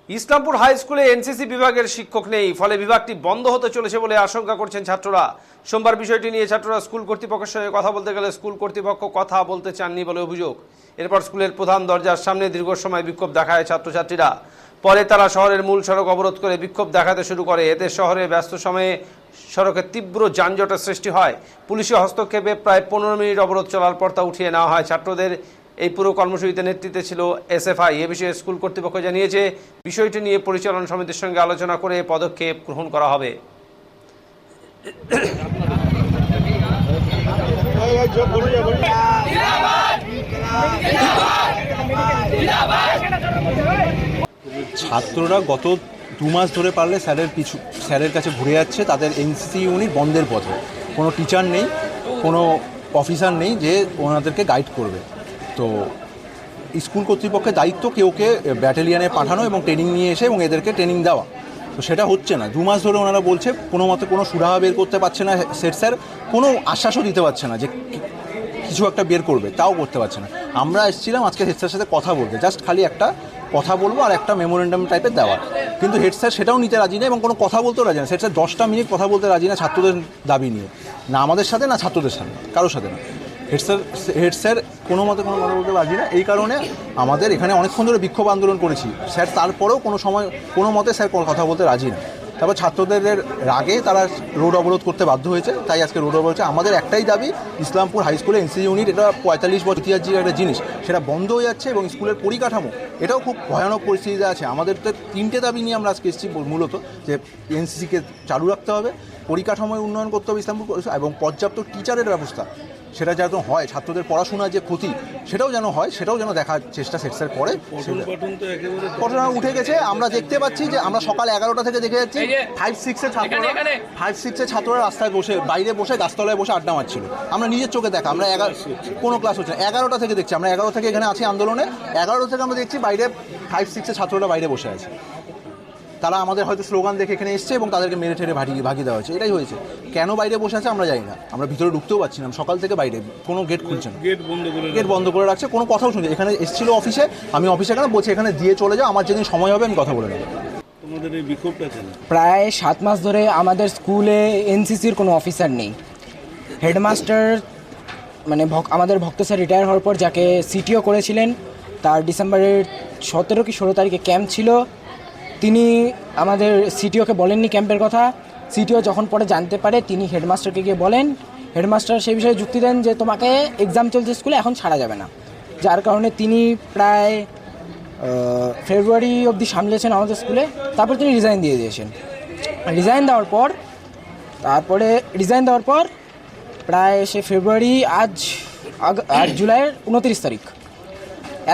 Islampur high স্কুলে NCC বিভাগের শিক্ষক নেই, ফলে বিভাগটি বন্ধ হতে চলেছে বলে আশঙ্কা করছেন ছাত্ররা। সোমবার বিষয়টি নিয়ে ছাত্ররা স্কুল কর্তৃপক্ষের সঙ্গে কথা বলতে গেলে স্কুল কর্তৃপক্ষ কথা বলতে চাননি বলে অভিযোগ। এরপর স্কুলের প্রধান দরজার সামনে দীর্ঘ সময় বিক্ষোভ দেখায় ছাত্রছাত্রীরা। পরে তারা শহরের মূল সড়ক অবরোধ করে বিক্ষোভ দেখাতে শুরু করে। এতে শহরে ব্যস্ত সময়ে সড়কে তীব্র যানজটের সৃষ্টি হয়। পুলিশি হস্তক্ষেপে প্রায় 15 মিনিট অবরোধ চলার পর তা উঠিয়ে নেওয়া হয়। ছাত্রদের এই পুরো কর্মসূচিতে নেতৃত্বে ছিল এসএফআই। এ বিষয়ে স্কুল কর্তৃপক্ষ জানিয়েছে, বিষয়টি নিয়ে পরিচালনা সমিতির সঙ্গে আলোচনা করে পদক্ষেপ গ্রহণ করা হবে। ছাত্ররা গত 2 মাস ধরে পারলে স্যারের কাছে ঘুরে যাচ্ছে, তাদের এনসিসি ইউনিট বন্ধের পথে। কোনো টিচার নেই, কোনো অফিসার নেই যে ওনাদেরকে গাইড করবে। তো স্কুল কর্তৃপক্ষের দায়িত্ব কেউকে ব্যাটালিয়ানে পাঠানো এবং ট্রেনিং নিয়ে এসে এবং এদেরকে ট্রেনিং দেওয়া। তো সেটা হচ্ছে না। 2 মাস ধরে ওনারা বলছে, কোনো মতে কোনো সুরাহা বের করতে পারছে না সেট স্যার, কোনো আশ্বাসও দিতে পারছে না যে কিছু একটা বের করবে, তাও করতে পারছে না। আমরা এসেছিলাম আজকে হেড স্যারের সাথে কথা বলতে, জাস্ট খালি একটা কথা বলবো আর একটা মেমোরেন্ডাম টাইপের দেওয়া, কিন্তু হেড স্যার সেটাও নিতে রাজি না এবং কোনো কথা বলতেও রাজি না। হেড স্যার 10টা মিনিট কথা বলতে রাজি না ছাত্রদের দাবি নিয়ে, না আমাদের সাথে না ছাত্রদের সাথে, কারোর সাথে না। হেড স্যার কোনো মতে কোনো কথা বলতে রাজি না। এই কারণে আমাদের এখানে অনেকক্ষণ ধরে বিক্ষোভ আন্দোলন করেছি স্যার, তারপরেও কোনো সময় কোনো মতে স্যার কথা বলতে রাজি না। তারপর ছাত্রদের রাগে তারা রোড অবরোধ করতে বাধ্য হয়েছে, তাই আজকে রোড অবরোধ হচ্ছে। আমাদের একটাই দাবি, ইসলামপুর হাই স্কুলে এনসিসি ইউনিট, এটা 45 বছর ইতিহাসের একটা জিনিস, সেটা বন্ধ হয়ে যাচ্ছে এবং স্কুলের পরিকাঠামো এটাও খুব ভয়ানক পরিস্থিতিতে আছে। আমাদের তো 3টে দাবি নিয়ে আমরা আজকে এসেছি মূলত, যে এনসিসিকে চালু রাখতে হবে, পরিকাঠামোয় উন্নয়ন করতে হবে ইসলামপুর, এবং পর্যাপ্ত টিচারের ব্যবস্থা সেটা যেন হয়, ছাত্রদের পড়াশোনার যে ক্ষতি সেটাও যেন হয়, সেটাও যেন দেখার চেষ্টা সেক্সের করে। ঘটনা উঠে গেছে, আমরা দেখতে পাচ্ছি যে আমরা সকাল 11টা থেকে দেখে যাচ্ছি 5-6 ছাত্ররা রাস্তায় বসে, বাইরে বসে, গাছতলায় বসে আড্ডা মারছিল। আমরা নিজের চোখে দেখা, আমরা কোনো ক্লাস হচ্ছে 11টা থেকে দেখছি, আমরা 11 থেকে এখানে আছি আন্দোলনে, 11 থেকে আমরা দেখছি বাইরে 5-6 ছাত্ররা বাইরে বসে আছে। তারা আমাদের হয়তো স্লোগান দেখে এখানে এসছে এবং তাদেরকে মেরে ঠেরে ভাগিয়ে দেওয়া হয়েছে, এটাই হয়েছে। কেন বাইরে বসে আছে আমরা জানি না, আমরা ভিতরে ঢুকতেও পারছি না। সকাল থেকে বাইরে কোনো গেট খুলছে না, গেট বন্ধ করে রাখছে, কোনো কথাও শুনছে। এখানে এসেছিল অফিসে, আমি অফিসে কেন বলছি এখানে দিয়ে চলে যাও, আমার যেদিন সময় হবে আমি কথা বলে নেব। প্রায় 7 মাস ধরে আমাদের স্কুলে এনসিসির কোনো অফিসার নেই। হেডমাস্টার মানে আমাদের ভক্ত স্যার রিটায়ার হওয়ার পর যাকে সিটিও করেছিলেন, তার ডিসেম্বরের 17 কি 16 তারিখে ক্যাম্প ছিল, তিনি আমাদের সিটিওকে বলেননি ক্যাম্পের কথা। সিটিও যখন পরে জানতে পারে, তিনি হেডমাস্টারকে গিয়ে বলেন। হেডমাস্টার সেই বিষয়ে যুক্তি দেন যে তোমাকে এক্সাম চলছে স্কুলে, এখন ছাড়া যাবে না। যার কারণে তিনি প্রায় ফেব্রুয়ারি অবধি সামলেছেন আমাদের স্কুলে, তারপর তিনি রিজাইন দিয়ে দিয়েছেন। রিজাইন দেওয়ার পর প্রায় সে ফেব্রুয়ারি, আজ জুলাইয়ের 29 তারিখ,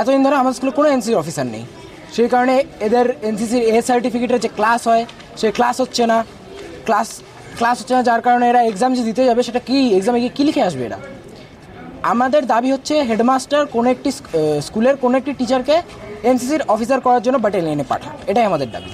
এতদিন ধরে আমাদের স্কুলে কোনো এনসিসি অফিসার নেই। সেই কারণে এদের এনসিসির সার্টিফিকেটের যে ক্লাস হয়, সে ক্লাস হচ্ছে না, যার কারণে এরা এক্সাম যে দিতে যাবে, সেটা কি এক্সামে গিয়ে কী লিখে আসবে এরা। আমাদের দাবি হচ্ছে হেডমাস্টার কোনো একটি স্কুলের কোনো একটি টিচারকে এনসিসির অফিসার করার জন্য ব্যাটালিয়নে পাঠান, এটাই আমাদের দাবি।